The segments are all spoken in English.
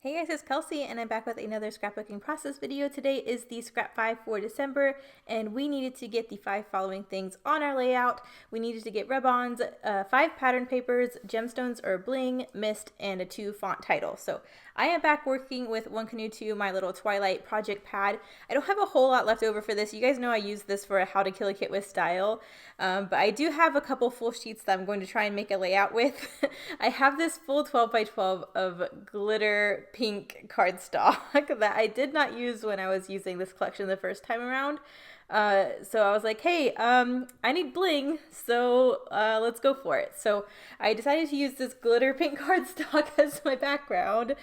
Hey guys, it's Kelsey and I'm back with another scrapbooking process video. Today is the scrap 5 for December and we needed to get the 5 following things on our layout. We needed to get rub-ons, 5 pattern papers, gemstones or bling, mist, and a 2 font title. So I am back working with One Canoe 2, my little Twilight project pad. I don't have a whole lot left over for this. You guys know I use this for a How to Kill a Kit with style, but I do have a couple full sheets that I'm going to try and make a layout with. I have this full 12 by 12 of glitter pink cardstock that I did not use when I was using this collection the first time around. So I was like, hey, I need bling, so let's go for it. So I decided to use this glitter pink cardstock as my background.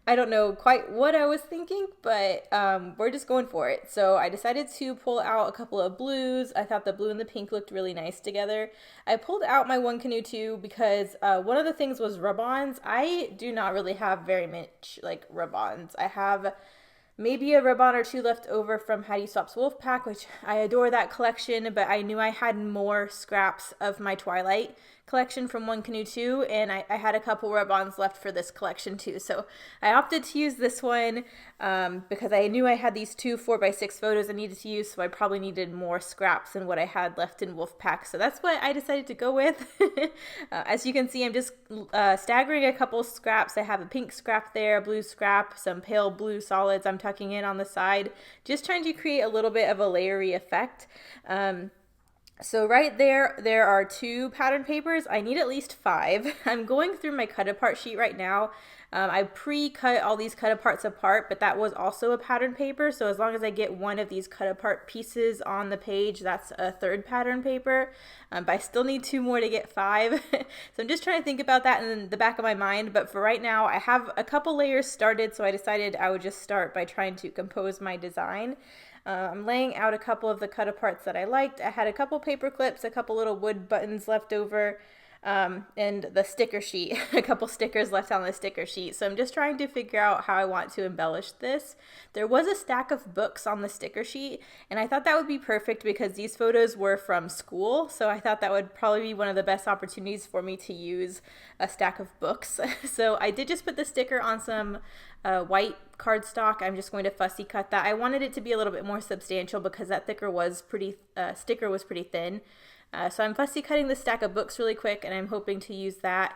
I don't know quite what I was thinking, but we're just going for it. So I decided to pull out a couple of blues. I thought the blue and the pink looked really nice together. I pulled out my One Canoe 2 because one of the things was rub-ons. I do not really have very much like rub-ons. I have maybe a rub-on or two left over from Hattie Swap's Wolfpack, which I adore that collection, but I knew I had more scraps of my Twilight collection from One Canoe 2, and I had a couple rub-ons left for this collection too. So I opted to use this one because I knew I had these two 4x6 photos I needed to use, so I probably needed more scraps than what I had left in Wolfpack. So that's what I decided to go with. As you can see, I'm just staggering a couple scraps. I have a pink scrap there, a blue scrap, some pale blue solids I'm tucking in on the side, just trying to create a little bit of a layery effect. So right there are 2 pattern papers. I need at least 5. I'm going through my cut apart sheet right now. I pre-cut all these cut aparts apart, but that was also a pattern paper. So as long as I get one of these cut apart pieces on the page, that's a 3rd pattern paper. But I still need 2 more to get 5. So I'm just trying to think about that in the back of my mind. But for right now, I have a couple layers started, so I decided I would just start by trying to compose my design. I'm laying out a couple of the cut aparts that I liked. I had a couple paper clips, a couple little wood buttons left over, and the sticker sheet, a couple stickers left on the sticker sheet. So I'm just trying to figure out how I want to embellish this. There was a stack of books on the sticker sheet, and I thought that would be perfect because these photos were from school. So I thought that would probably be one of the best opportunities for me to use a stack of books. So I did just put the sticker on some white cardstock. I'm just going to fussy cut that. I wanted it to be a little bit more substantial because that sticker was pretty thin. So I'm fussy cutting the stack of books really quick, and I'm hoping to use that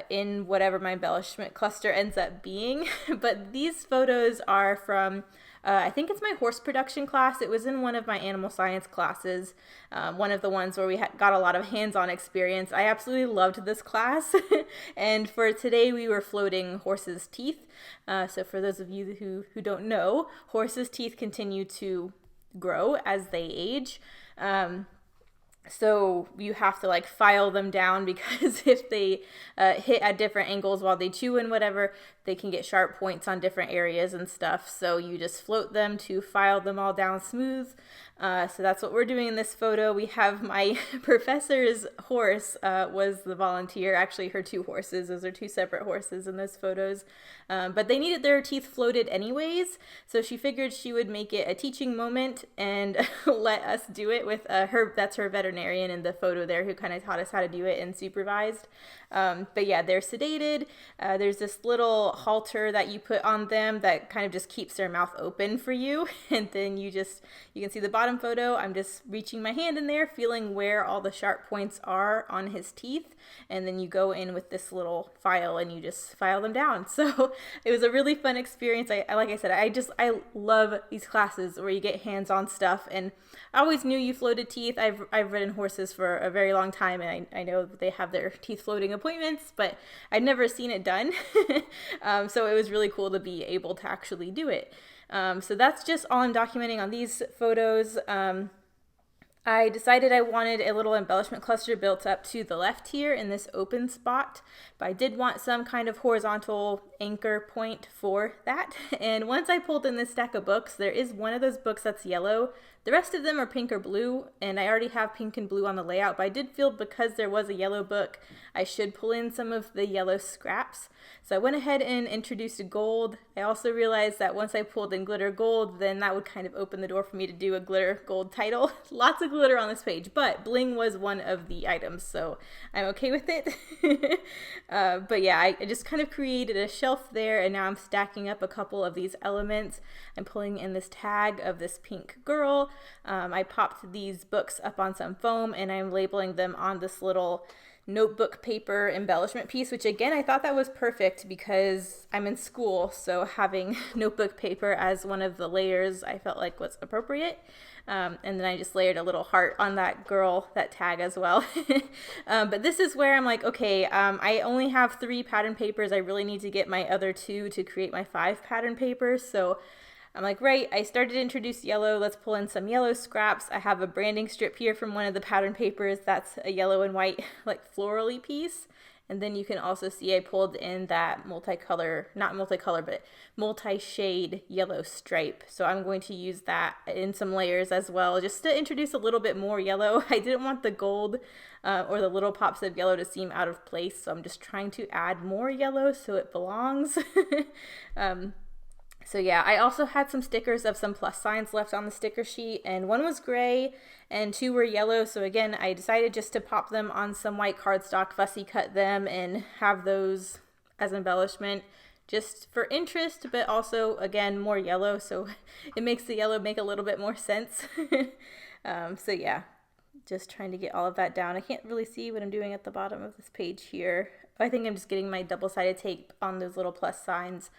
in whatever my embellishment cluster ends up being. But these photos are from, I think it's my horse production class. It was in one of my animal science classes, one of the ones where we got a lot of hands-on experience. I absolutely loved this class. And for today, we were floating horses' teeth. So for those of you who don't know, horses' teeth continue to grow as they age. So you have to like file them down because if they hit at different angles while they chew and whatever, they can get sharp points on different areas and stuff. So you just float them to file them all down smooth. So that's what we're doing in this photo. We have my professor's horse was the volunteer. Actually, her 2 horses. Those are 2 separate horses in those photos. But they needed their teeth floated anyways. So she figured she would make it a teaching moment and let us do it with her. That's her veterinarian in the photo there who kind of taught us how to do it and supervised. But yeah, they're sedated. There's this little halter that you put on them that kind of just keeps their mouth open for you. And then you can see the bottom photo. I'm just reaching my hand in there, feeling where all the sharp points are on his teeth. And then you go in with this little file and you just file them down. So it was a really fun experience. Like I said, I love these classes where you get hands-on stuff. And I always knew you floated teeth. I've ridden horses for a very long time, and I know they have their teeth floating appointments, but I'd never seen it done. So it was really cool to be able to actually do it. So that's just all I'm documenting on these photos. I decided I wanted a little embellishment cluster built up to the left here in this open spot, but I did want some kind of horizontal anchor point for that. And once I pulled in this stack of books, there is one of those books that's yellow. The rest of them are pink or blue, and I already have pink and blue on the layout, but I did feel because there was a yellow book, I should pull in some of the yellow scraps. So I went ahead and introduced gold. I also realized that once I pulled in glitter gold, then that would kind of open the door for me to do a glitter gold title. Lots of glitter on this page, but bling was one of the items, so I'm okay with it. But yeah, I just kind of created a shelf there, and now I'm stacking up a couple of these elements. I'm pulling in this tag of this pink girl. I popped these books up on some foam, and I'm labeling them on this little notebook paper embellishment piece, which again, I thought that was perfect because I'm in school, so having notebook paper as one of the layers I felt like was appropriate. And then I just layered a little heart on that girl, that tag as well. But this is where I'm like, okay, I only have 3 pattern papers. I really need to get my other 2 to create my 5 pattern papers. So I'm like, right, I started to introduce yellow. Let's pull in some yellow scraps. I have a branding strip here from one of the pattern papers. That's a yellow and white, like florally piece. And then you can also see I pulled in that multicolor, not multicolor, but multi-shade yellow stripe. So I'm going to use that in some layers as well, just to introduce a little bit more yellow. I didn't want the gold or the little pops of yellow to seem out of place. So I'm just trying to add more yellow so it belongs. So yeah, I also had some stickers of some plus signs left on the sticker sheet, and one was gray and 2 were yellow. So again, I decided just to pop them on some white cardstock, fussy cut them, and have those as embellishment just for interest, but also again, more yellow. So it makes the yellow make a little bit more sense. So yeah, just trying to get all of that down. I can't really see what I'm doing at the bottom of this page here. I think I'm just getting my double-sided tape on those little plus signs.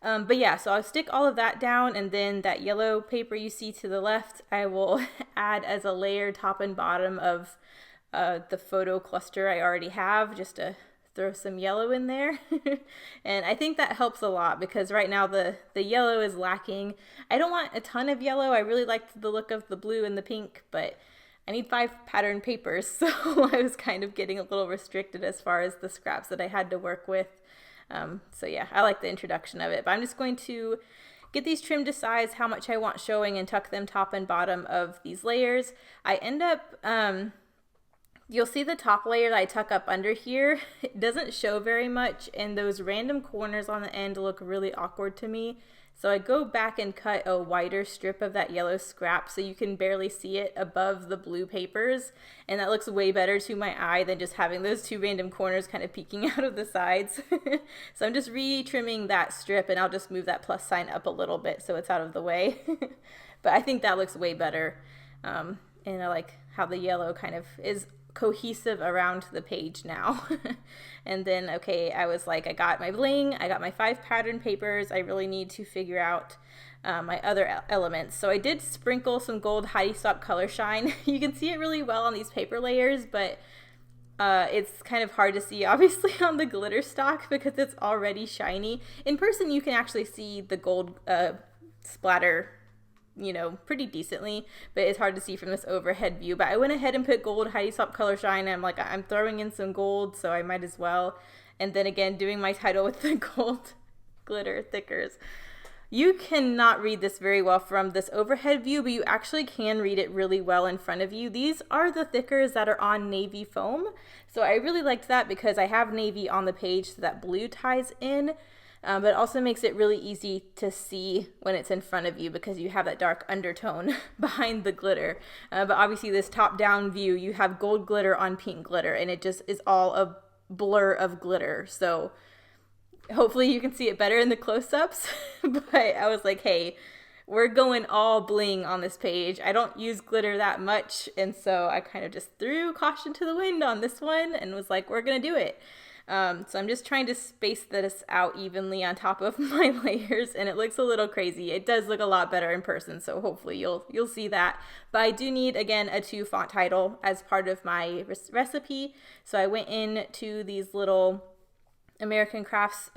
But yeah, so I'll stick all of that down, and then that yellow paper you see to the left, I will add as a layer top and bottom of the photo cluster I already have, just to throw some yellow in there. And I think that helps a lot because right now the yellow is lacking. I don't want a ton of yellow. I really liked the look of the blue and the pink, but I need 5 pattern papers, so I was kind of getting a little restricted as far as the scraps that I had to work with. So yeah, I like the introduction of it, but I'm just going to get these trimmed to size how much I want showing and tuck them top and bottom of these layers. I end up, you'll see the top layer that I tuck up under here. It doesn't show very much, and those random corners on the end look really awkward to me. So I go back and cut a wider strip of that yellow scrap so you can barely see it above the blue papers. And that looks way better to my eye than just having those 2 random corners kind of peeking out of the sides. So I'm just re-trimming that strip, and I'll just move that plus sign up a little bit so it's out of the way. But I think that looks way better. And I like how the yellow kind of is cohesive around the page now. And then, okay, I was like, I got my bling, I got my 5 pattern papers. I really need to figure out my other elements. So I did sprinkle some gold Heidi Stop Color Shine. You can see it really well on these paper layers, but it's kind of hard to see obviously on the glitter stock because it's already shiny. In person you can actually see the gold splatter, you know, pretty decently, but it's hard to see from this overhead view. But I went ahead and put gold Heidi Stop Color Shine. I'm like, I'm throwing in some gold, so I might as well. And then again, doing my title with the gold glitter thickers. You cannot read this very well from this overhead view, but you actually can read it really well in front of you. These are the thickers that are on navy foam. So I really liked that because I have navy on the page, so that blue ties in. But it also makes it really easy to see when it's in front of you because you have that dark undertone behind the glitter. But obviously this top-down view, you have gold glitter on pink glitter, and it just is all a blur of glitter. So hopefully you can see it better in the close-ups. But I was like, hey, we're going all bling on this page. I don't use glitter that much, and so I kind of just threw caution to the wind on this one and was like, we're going to do it. So I'm just trying to space this out evenly on top of my layers, and it looks a little crazy. It does look a lot better in person, so hopefully you'll see that. But I do need, again, a 2 font title as part of my recipe. So I went into these little American Crafts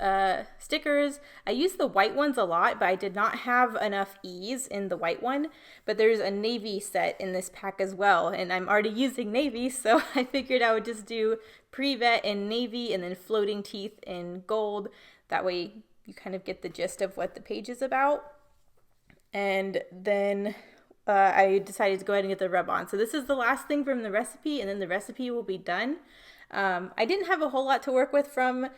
stickers. I use the white ones a lot, but I did not have enough E's in the white one. But there's a navy set in this pack as well, and I'm already using navy, so I figured I would just do pre-vet in navy and then floating teeth in gold. That way you kind of get the gist of what the page is about. And then I decided to go ahead and get the rub-on. So this is the last thing from the recipe, and then the recipe will be done. I didn't have a whole lot to work with from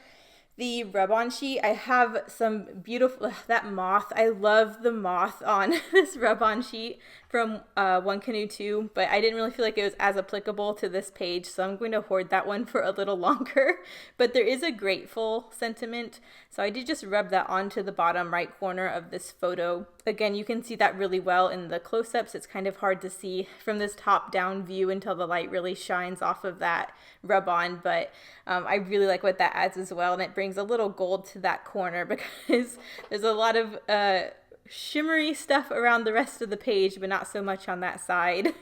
the rub-on sheet, I have some beautiful, that moth, I love the moth on this rub-on sheet from One Canoe 2, but I didn't really feel like it was as applicable to this page, so I'm going to hoard that one for a little longer. But there is a grateful sentiment, so I did just rub that onto the bottom right corner of this photo. Again, you can see that really well in the close-ups. It's kind of hard to see from this top-down view until the light really shines off of that rub-on, but I really like what that adds as well, and it brings a little gold to that corner because there's a lot of shimmery stuff around the rest of the page, but not so much on that side.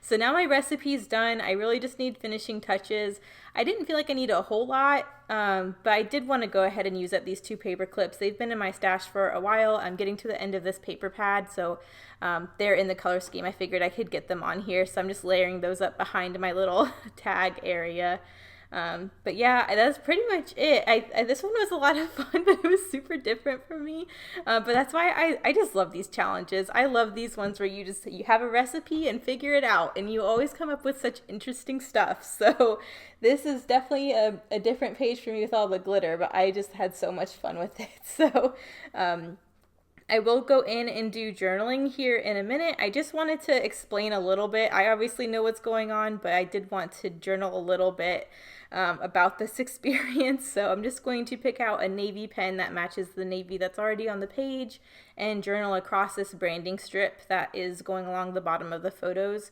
So now my recipe's done. I really just need finishing touches. I didn't feel like I need a whole lot, but I did want to go ahead and use up these 2 paper clips. They've been in my stash for a while. I'm getting to the end of this paper pad, so they're in the color scheme. I figured I could get them on here, so I'm just layering those up behind my little tag area. But yeah, that's pretty much it. This one was a lot of fun, but it was super different for me. But that's why I just love these challenges. I love these ones where you have a recipe and figure it out, and you always come up with such interesting stuff. So this is definitely a different page for me with all the glitter, but I just had so much fun with it. So, I will go in and do journaling here in a minute. I just wanted to explain a little bit. I obviously know what's going on, but I did want to journal a little bit about this experience. So I'm just going to pick out a navy pen that matches the navy that's already on the page and journal across this branding strip that is going along the bottom of the photos.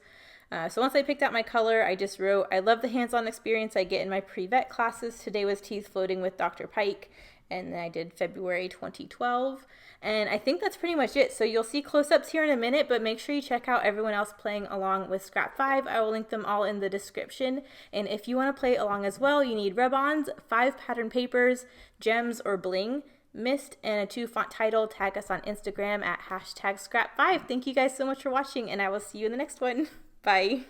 So once I picked out my color, I just wrote, I love the hands-on experience I get in my pre-vet classes. Today was teeth floating with Dr. Pike. And then I did February 2012. And I think that's pretty much it. So you'll see close-ups here in a minute, but make sure you check out everyone else playing along with Scrap 5. I will link them all in the description. And if you want to play along as well, you need rub-ons, 5 pattern papers, gems or bling, mist, and a 2 font title. Tag us on Instagram at #Scrap5. Thank you guys so much for watching, and I will see you in the next one. Bye.